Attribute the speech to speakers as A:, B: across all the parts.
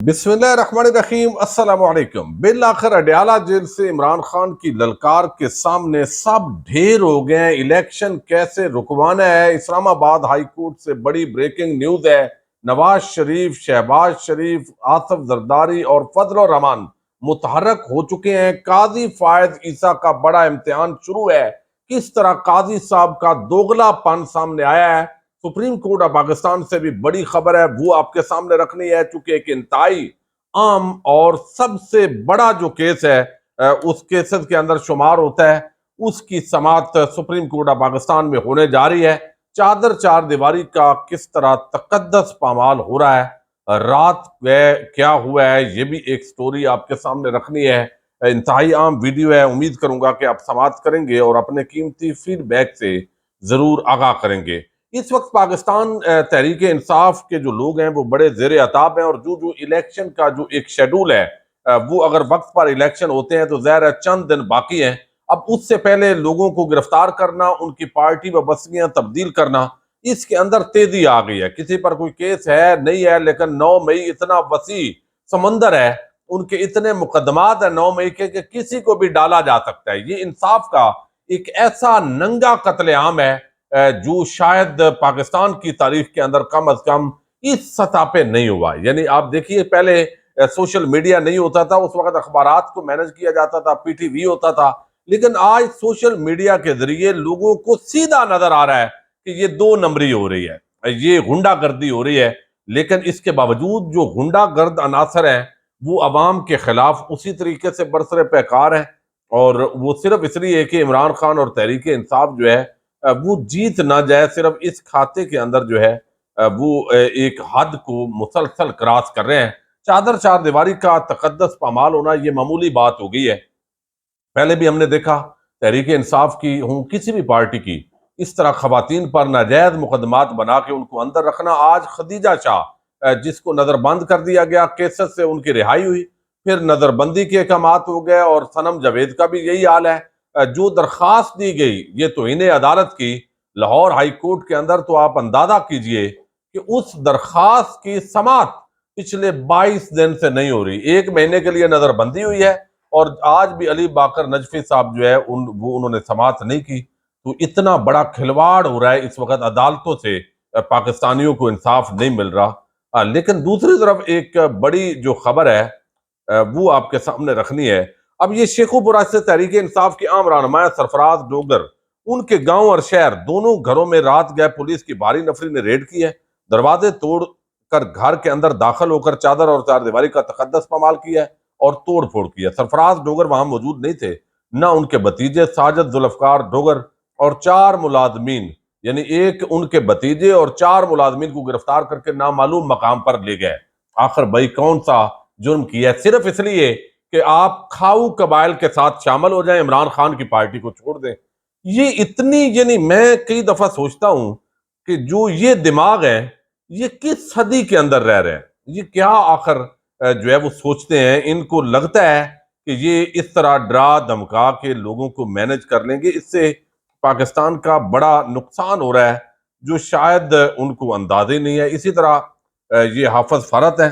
A: बिस्मिल्लाहिर्रहमानिर्रहीम अस्सलाम वालेकुम। बिल आखिर अडयाला जेल से इमरान खान की ललकार के सामने सब ढेर हो गए हैं। इलेक्शन कैसे रुकवाना है, इस्लामाबाद हाई कोर्ट से बड़ी ब्रेकिंग न्यूज है। नवाज शरीफ, शहबाज शरीफ, आसफ जरदारी और फजल रहमान मुतहरक हो चुके हैं। काजी फायज ईसा का बड़ा इम्तिहान शुरू है। किस तरह काजी साहब का दोगलापन सामने आया है। सुप्रीम कोर्ट ऑफ पाकिस्तान से भी बड़ी खबर है, वो आपके सामने रखनी है, चूंकि एक इंतहाई आम और सबसे बड़ा जो केस है उस केसेस के अंदर शुमार होता है। उसकी समाअत सुप्रीम कोर्ट ऑफ पाकिस्तान में होने जा रही है। चादर चार दीवारी का किस तरह तकद्दस पामाल हो रहा है, रात में क्या हुआ है, ये भी एक स्टोरी आपके सामने रखनी है। इंतहाई आम वीडियो है, उम्मीद करूंगा कि आप समाअत करेंगे और अपने कीमती फीडबैक से जरूर आगाह करेंगे। इस वक्त पाकिस्तान तहरीक इंसाफ के जो लोग हैं वो बड़े जेर अताब हैं, और जो जो इलेक्शन का जो एक शेड्यूल है वो अगर वक्त पर इलेक्शन होते हैं तो ज़ाहिर है चंद दिन बाकी हैं। अब उससे पहले लोगों को गिरफ्तार करना, उनकी पार्टी व बस्तियां तब्दील करना, इसके अंदर तेजी आ गई है। किसी पर कोई केस है नहीं है, लेकिन 9 मई इतना वसी समंदर है, उनके इतने मुकदमात है 9 मई के कि किसी को भी डाला जा सकता है। ये इंसाफ का एक ऐसा नंगा कत्लेआम है जो शायद पाकिस्तान की तारीख के अंदर कम अज कम इस सतह पे नहीं हुआ। यानी आप देखिए, पहले सोशल मीडिया नहीं होता था, उस वक्त अखबारात को मैनेज किया जाता था, पीटीवी होता था, लेकिन आज सोशल मीडिया के जरिए लोगों को सीधा नजर आ रहा है कि ये दो नंबरी हो रही है, ये गुंडागर्दी हो रही है। लेकिन इसके बावजूद जो गुंडागर्द अनासर हैं वो अवाम के खिलाफ उसी तरीके से बरसरे पैकार हैं, और वो सिर्फ इसलिए कि इमरान खान और तहरीक इंसाफ जो है वो जीत ना जाए, सिर्फ इस खाते के अंदर जो है वो एक हद को मुसलसल क्रॉस कर रहे हैं। चादर चार दीवारी का तकद्दस पामाल होना ये मामूली बात हो गई है। पहले भी हमने देखा, तहरीक इंसाफ की हूँ किसी भी पार्टी की, इस तरह खवातीन पर नाजायज मुकदमात बना के उनको अंदर रखना। आज खदीजा शाह जिसको नजरबंद कर दिया गया, केसेस से उनकी रिहाई हुई, फिर नजरबंदी के अहकामात हो गए, और सनम जावेद का भी यही हाल है। जो दरखास्त दी गई ये तो इन्हें अदालत की लाहौर हाई कोर्ट के अंदर, तो आप अंदाजा कीजिए कि उस दरखास्त की समाअत पिछले 22 दिन से नहीं हो रही। 1 महीने के लिए नजरबंदी हुई है, और आज भी अली बाकर नजफी साहब जो है उन्होंने समाअत नहीं की। तो इतना बड़ा खिलवाड़ हो रहा है इस वक्त अदालतों से, पाकिस्तानियों को इंसाफ नहीं मिल रहा। लेकिन दूसरी तरफ एक बड़ी जो खबर है वो आपके सामने रखनी है। अब ये शेखुपुरा से तहरीक इंसाफ की आम रहनुमा सरफराज डोगर, उनके गांव और शहर दोनों घरों में रात गए पुलिस की भारी नफरी ने रेड की है। दरवाजे तोड़ कर घर के अंदर दाखिल होकर चादर और चारदीवारी का तकद्दस पमाल किया है और तोड़ फोड़ किया। सरफराज डोगर वहां मौजूद नहीं थे, ना उनके भतीजे साजिद जुल्फकार डोगर और 4 मुलाजमीन, यानी एक उनके भतीजे और 4 मुलाजमीन को गिरफ्तार करके नामालूम मकाम पर ले गए। आखिर भाई कौन सा जुर्म किया, सिर्फ इसलिए कि आप खाऊ कबाइल के साथ शामिल हो जाएं, इमरान खान की पार्टी को छोड़ दें। ये इतनी, यानी मैं कई दफा सोचता हूं कि जो ये दिमाग है ये किस सदी के अंदर रह रहे हैं। ये क्या आखिर जो है वो सोचते हैं। इनको लगता है कि ये इस तरह डरा धमका के लोगों को मैनेज कर लेंगे, इससे पाकिस्तान का बड़ा नुकसान हो रहा है जो शायद उनको अंदाजा ही नहीं है। इसी तरह ये हाफिज फरत है,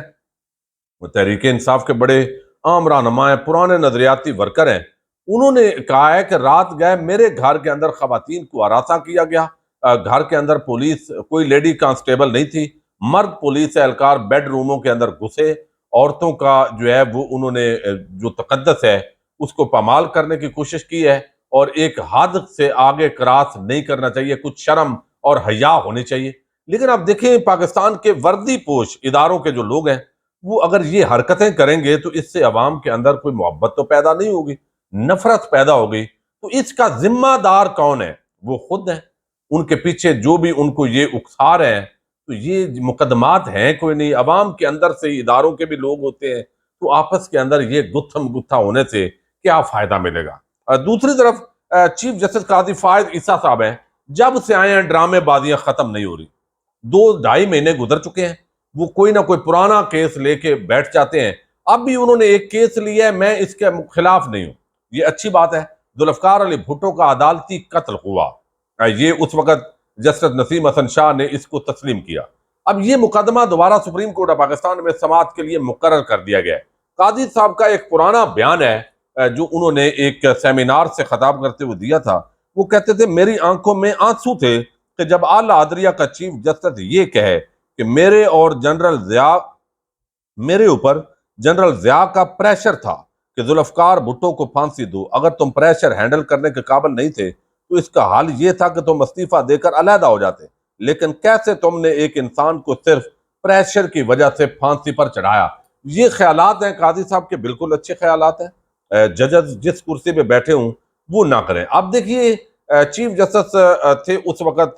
A: वो तहरीक इंसाफ के बड़े आम रहनुमा हैं, पुराने नजरियाती वर्कर हैं। उन्होंने कहा है कि रात गए मेरे घर के अंदर खवातीन को हरासा किया गया। घर के अंदर पुलिस, कोई लेडी कांस्टेबल नहीं थी, मर्द पुलिस एहलकार बेडरूमों के अंदर घुसे। औरतों का जो है वो उन्होंने जो तकद्दस है उसको पामाल करने की कोशिश की है, और एक हद से आगे क्रॉस नहीं करना चाहिए, कुछ शर्म और हया होनी चाहिए। लेकिन आप देखें, पाकिस्तान के वर्दी पोश इदारों के जो लोग हैं वो अगर ये हरकतें करेंगे तो इससे अवाम के अंदर कोई मोहब्बत तो पैदा नहीं होगी, नफरत पैदा होगी। तो इसका जिम्मेदार कौन है? वो खुद है। उनके पीछे जो भी उनको ये उकसा रहे हैं, तो ये मुकदमात हैं कोई नहीं, अवाम के अंदर से ही इदारों के भी लोग होते हैं। तो आपस के अंदर ये गुत्थम गुत्था होने से क्या फायदा मिलेगा? दूसरी तरफ चीफ जस्टिस काजी फायद ईसा साहब हैं, जब से आए हैं ड्रामेबाजियां खत्म नहीं हो रही। 2 ढाई महीने गुजर चुके हैं, वो कोई ना कोई पुराना केस लेके बैठ जाते हैं। अब भी उन्होंने एक केस लिया है, मैं इसके खिलाफ नहीं हूं, ये अच्छी बात है। जुल्फकार अली भुट्टो का अदालती कत्ल हुआ, ये उस वक्त जस्टिस नसीम हसन शाह ने इसको तस्लीम किया। अब ये मुकदमा दोबारा सुप्रीम कोर्ट ऑफ पाकिस्तान में समाअत के लिए मुकर्रर कर दिया गया है। काजी साहब का एक पुराना बयान है जो उन्होंने एक सेमिनार से खिताब करते हुए दिया था। वो कहते थे, मेरी आंखों में आंसू थे कि जब आला अदलिया का चीफ जस्टिस ये कहे कि मेरे ऊपर जनरल जिया का प्रेशर था कि जुल्फकार भुट्टो को फांसी दो। अगर तुम प्रेशर हैंडल करने के काबिल नहीं थे तो इसका हाल ये था कि तुम इस्तीफा देकर अलहदा हो जाते। लेकिन कैसे तुमने एक इंसान को सिर्फ प्रेशर की वजह से फांसी पर चढ़ाया। ये ख्यालात हैं काजी साहब के, बिल्कुल अच्छे ख्यालात हैं। जजेस जिस कुर्सी पे बैठे हों वो ना करें। अब देखिए, चीफ जस्टिस थे उस वक्त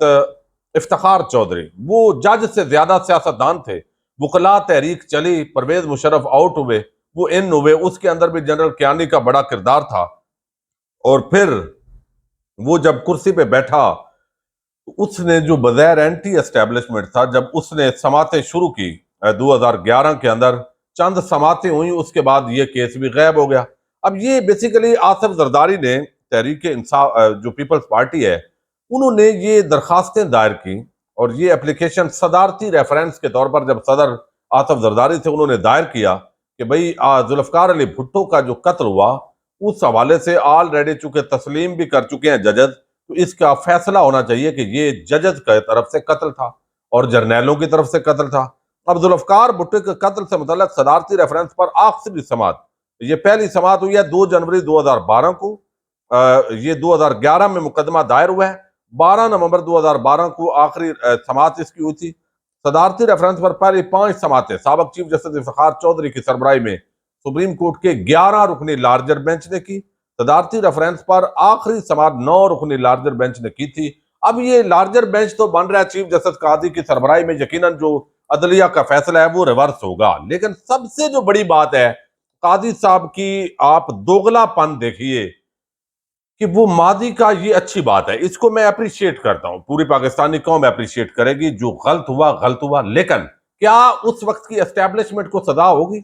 A: इफ्तिखार चौधरी, वो जज से ज्यादा सियासतदान थे। वकला तहरीक चली, परवेज मुशर्रफ आउट हुए, वो इन हुए, उसके अंदर भी जनरल कियानी का बड़ा किरदार था। और फिर वो जब कुर्सी पे बैठा, उसने जो बगैर एंटी एस्टेब्लिशमेंट था, जब उसने समातें शुरू की 2011 के अंदर चंद समातें हुई, उसके बाद ये केस भी गायब हो गया। अब ये बेसिकली आसिफ जरदारी ने, तहरीक इंसाफ जो पीपल्स पार्टी है, उन्होंने ये दरखास्तें दायर की और ये एप्लीकेशन सदारती रेफरेंस के तौर पर जब सदर आसिफ जरदारी थे उन्होंने दायर किया कि भाई जुल्फकार अली भुट्टो का जो कत्ल हुआ उस हवाले से ऑलरेडी चूंकि तस्लीम भी कर चुके हैं जजेस, तो इसका फैसला होना चाहिए कि ये जजेस की तरफ से कत्ल था और जर्नैलों की तरफ से कत्ल था। अब जुल्फकार भुट्टो के कत्ल से मुतल्लक सदारती रेफरेंस पर आखिरी समात, ये पहली समात हुई है 2 जनवरी 2012 को। ये 2011 में मुकदमा दायर हुआ है, 12 नवंबर 2012 को आखिरी समात इसकी हुई थी। सदारती रेफरेंस पर पहली 5 समातें साबिक चीफ जस्टिस इफ्तिखार चौधरी की सरबराही में सुप्रीम कोर्ट के 11 रुकनी लार्जर बेंच ने की। सदारती रेफरेंस पर आखिरी समात 9 रुकनी लार्जर बेंच ने की थी। अब ये लार्जर बेंच तो बन रहा है चीफ जस्टिस कादी की सरबराही में, यकीनन जो अदलिया का फैसला है वो रिवर्स होगा। लेकिन सबसे जो बड़ी बात है कादी साहब की, आप दोगलापन देखिए कि वो मादी का, ये अच्छी बात है, इसको मैं अप्रिशिएट करता हूं, पूरी पाकिस्तानी कौम अप्रिशिएट करेगी। जो गलत हुआ, लेकिन क्या उस वक्त की एस्टेब्लिशमेंट को सजा होगी?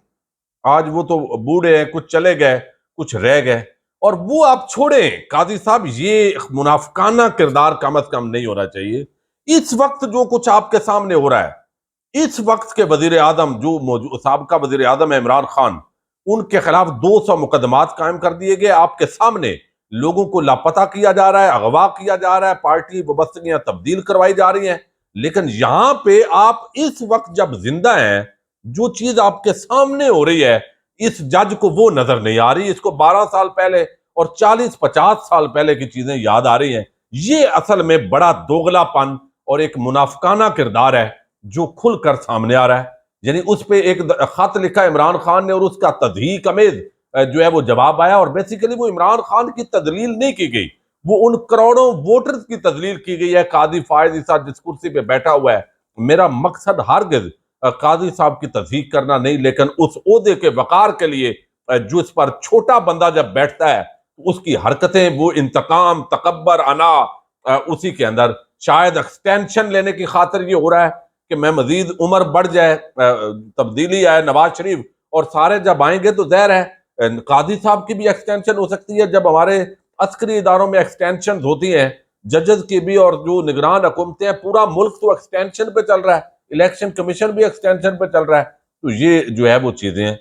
A: आज वो तो बूढ़े हैं, कुछ चले गए, कुछ रह गए, और वो आप छोड़ें काजी साहब, ये मुनाफिकाना किरदार कम अज कम नहीं होना चाहिए। इस वक्त जो कुछ आपके सामने हो रहा है, इस वक्त के वजीर आजम जो मौजूद साबका वजीर आजम है इमरान खान, उनके खिलाफ 200 मुकदमात कायम कर दिए गए। आपके सामने लोगों को लापता किया जा रहा है, अगवा किया जा रहा है, पार्टी वबस्तगियां तब्दील करवाई जा रही हैं। लेकिन यहां पे आप इस वक्त जब जिंदा हैं, जो चीज आपके सामने हो रही है, इस जज को वो नजर नहीं आ रही, इसको 12 साल पहले और 40-50 साल पहले की चीजें याद आ रही हैं। ये असल में बड़ा दोगलापन और एक मुनाफिकाना किरदार है जो खुलकर सामने आ रहा है। यानी उस पे एक खत लिखा इमरान खान ने और उसका तदहीक अमेज जो है वो जवाब आया, और बेसिकली वो इमरान खान की तदलील नहीं की गई, वो उन करोड़ों वोटर्स की तदलील की गई है। कादी फायद ईसा जिस कुर्सी पे बैठा हुआ है, मेरा मकसद हरगिज काजी साहब की तस्दीक करना नहीं, लेकिन उस ओहदे के वकार के लिए जो इस पर छोटा बंदा जब बैठता है तो उसकी हरकतें, वो इंतकाम, तकब्बर, अना, उसी के अंदर शायद एक्सटेंशन लेने की खातिर ये हो रहा है कि मैं मजीद उम्र बढ़ जाए, तब्दीली आए, नवाज शरीफ और सारे जब आएंगे तो जहर है कादी साहब की भी एक्सटेंशन हो सकती है। जब हमारे अस्करी इदारों में एक्सटेंशन होती हैं, जजेस की भी, और जो निगरान हुकूमतें हैं, पूरा मुल्क तो एक्सटेंशन पे चल रहा है, इलेक्शन कमीशन भी एक्सटेंशन पे चल रहा है। तो ये जो है वो चीजें हैं।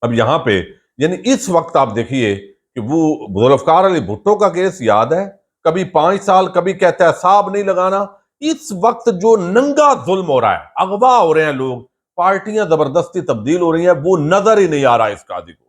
A: अब यहाँ पे यानी इस वक्त आप देखिए कि वो जुल्फकार अली भुट्टो का केस याद है, कभी 5 साल, कभी कहता है साहब नहीं लगाना। इस वक्त जो नंगा जुल्म हो रहा है, अगवा हो रहे हैं लोग, पार्टियां जबरदस्ती तब्दील हो रही हैं, वो नजर ही नहीं आ रहा इस कादी को।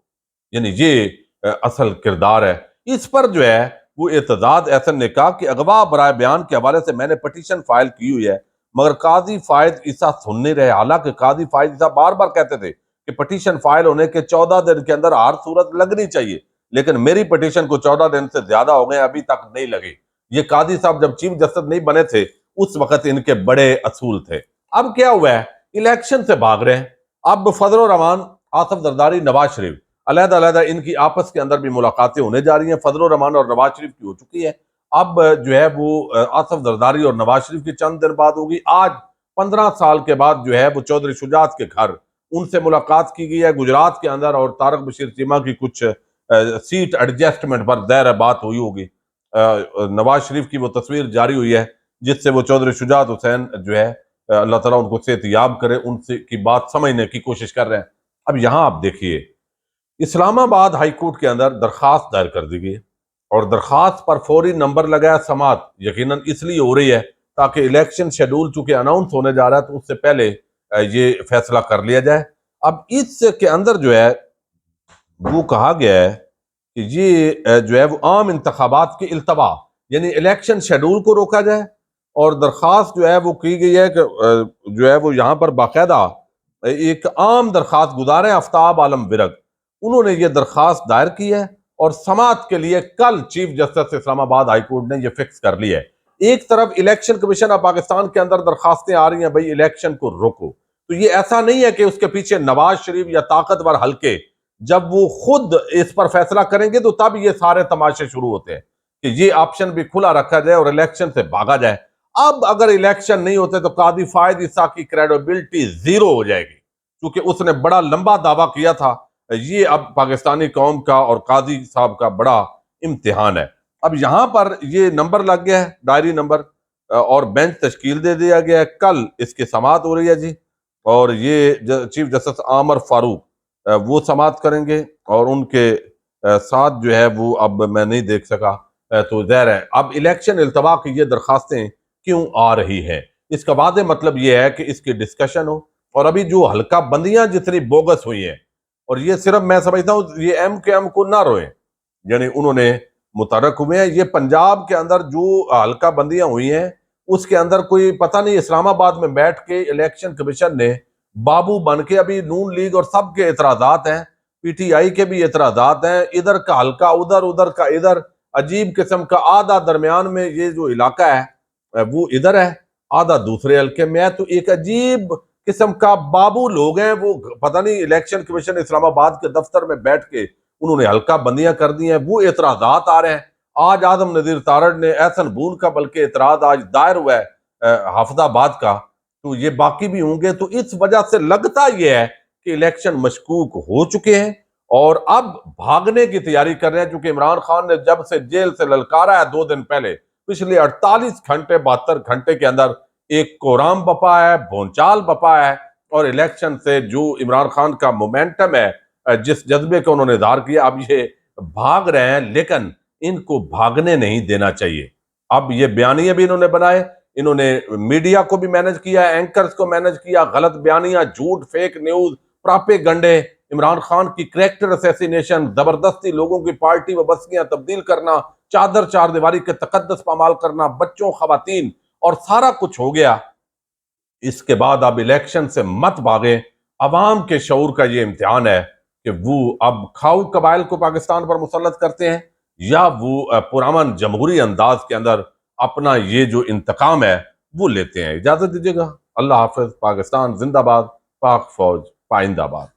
A: यानी ये असल किरदार है। इस पर जो है वो एतजाज एहसन ने कहा कि अगवा बराए बयान के हवाले से मैंने पटिशन फाइल की हुई है, मगर काजी फायद ईसा सुन नहीं रहे। हालांकि काजी फायद ईसा बार बार कहते थे कि पटिशन फाइल होने के 14 दिन के अंदर हर सूरत लगनी चाहिए, लेकिन मेरी पटिशन को 14 दिन से ज्यादा हो गए, अभी तक नहीं लगी। ये कादी साहब जब चीफ जस्टिस नहीं बने थे उस वक्त इनके बड़े असूल थे। अब क्या हुआ है, इलेक्शन से भाग रहे हैं। अब फजल रहमान, आसिफ जरदारी, नवाज शरीफ, अलहदा अलहदा इनकी आपस के अंदर भी मुलाकातें होने जा रही हैं। फजल रहमान और नवाज शरीफ की हो चुकी है, अब जो है वो आसिफ जरदारी और नवाज शरीफ की चंद दिन बाद होगी। आज 15 साल के बाद जो है वो चौधरी शुजात के घर उनसे मुलाकात की गई है गुजरात के अंदर, और तारक बशीर चीमा की कुछ सीट एडजस्टमेंट पर दायर बात हुई होगी। नवाज शरीफ की वो तस्वीर जारी हुई है जिससे वो चौधरी शुजात हुसैन जो है अल्लाह ताला उनको सेहतयाब करे, उनसे की बात समझने की कोशिश कर रहे हैं। अब यहाँ आप देखिए, इस्लामाबाद हाई कोर्ट के अंदर दरखास्त दायर कर दी गई और दरखास्त पर फौरी नंबर लगाया समात, यकीनन इसलिए हो रही है ताकि इलेक्शन शेड्यूल चूंकि अनाउंस होने जा रहा है तो उससे पहले ये फैसला कर लिया जाए। अब इसके अंदर जो है वो कहा गया है कि ये जो है वो आम इंतखाबात की इल्तवा, यानी इलेक्शन शेड्यूल को रोका जाए। और दरखास्त जो है वो की गई है कि जो है वो यहाँ पर बाकायदा एक आम दरखास्त गुजार है आफ्ताब आलम विरक, उन्होंने ये दरखास्त दायर की है और समात के लिए कल chief justice Islamabad high court ने ये फिक्स कर लिया है। एक तरफ इलेक्शन कमीशन ऑफ पाकिस्तान के अंदर दरखास्तें आ रही हैं, भाई इलेक्शन को रोको, तो ये ऐसा नहीं है कि उसके पीछे नवाज शरीफ या ताकतवर हल्के जब वो खुद इस पर फैसला करेंगे तो तब ये सारे तमाशे शुरू होते हैं कि ये ऑप्शन भी खुला रखा जाए और इलेक्शन से भागा जाए। अब अगर इलेक्शन नहीं होते तो कादी फायद ईसा की क्रेडिबिलिटी जीरो हो जाएगी, क्योंकि उसने बड़ा लंबा दावा किया था। ये अब पाकिस्तानी कौम का और कादी साहब का बड़ा इम्तिहान है। अब यहां पर ये नंबर लग गया है, डायरी नंबर, और बेंच तश्कील दे दिया गया है। कल इसकी समाअत हो रही है जी, और ये चीफ जस्टिस आमर फारूक वो समाअत करेंगे और उनके साथ जो है वो अब मैं नहीं देख सका, तो ज़ाहिर है अब इलेक्शन इल्तवा की ये दरखास्तें क्यों आ रही हैं, इसका वादे मतलब ये है कि इसकी डिस्कशन हो। और अभी जो हल्का बंदियां जितनी बोगस हुई हैं, और ये सिर्फ मैं समझता हूँ ये एम को ना रोए, यानी उन्होंने मुतरक हुए हैं। ये पंजाब के अंदर जो हल्का बंदियां हुई हैं उसके अंदर कोई पता नहीं, इस्लामाबाद में बैठ के इलेक्शन कमीशन ने बाबू बन के, अभी नून लीग और सब के एतराजात हैं, पीटीआई के भी एतराजात हैं, इधर का हल्का उधर, उधर का इधर, अजीब किस्म का आधा दरमियान में ये जो इलाका है वो इधर है, आधा दूसरे हल्के में है। तो एक अजीब किस्म का बाबू लोग हैं वो, पता नहीं इलेक्शन कमीशन इस्लामाबाद के दफ्तर में बैठ के उन्होंने हल्का बंदियां कर दी हैं, वो एतराजात आ रहे हैं। आज आदम नजीर तारड़ ने एहसन बून का बल्कि एतराज आज दायर हुआ है हाफिजाबाद का, तो ये बाकी भी होंगे। तो इस वजह से लगता यह है कि इलेक्शन मशकूक हो चुके हैं और अब भागने की तैयारी कर रहे हैं, क्योंकि इमरान खान ने जब से जेल से ललकारा है 2 दिन पहले, पिछले 48 घंटे 72 घंटे के अंदर एक कोराम बपा है, भोंचाल बपा है, और इलेक्शन से जो इमरान खान का मोमेंटम है, जिस जज्बे को उन्होंने इजहार किया, अब ये भाग रहे हैं, लेकिन इनको भागने नहीं देना चाहिए। अब ये बयानिए भी इन्होंने बनाए, इन्होंने मीडिया को भी मैनेज किया, एंकर्स को मैनेज किया, गलत बयानियां, झूठ, फेक न्यूज, प्रापेगंडे, इमरान खान की करैक्टर असैसिनेशन, जबरदस्ती लोगों की पार्टी व बस्तियां तब्दील करना, चादर चारदीवारी के तकद्दस पामाल करना, बच्चों, खवातीन, और सारा कुछ हो गया। इसके बाद अब इलेक्शन से मत भागे। अवाम के शऊर का ये इम्तिहान है कि वो अब खाऊ कबाइल को पाकिस्तान पर मुसल्लत करते हैं या वो पुरअमन जमहूरी अंदाज के अंदर अपना ये जो इंतकाम है वो लेते हैं। इजाजत दीजिएगा। अल्लाह हाफिज। पाकिस्तान जिंदाबाद, पाक फौज पाइंदाबाद।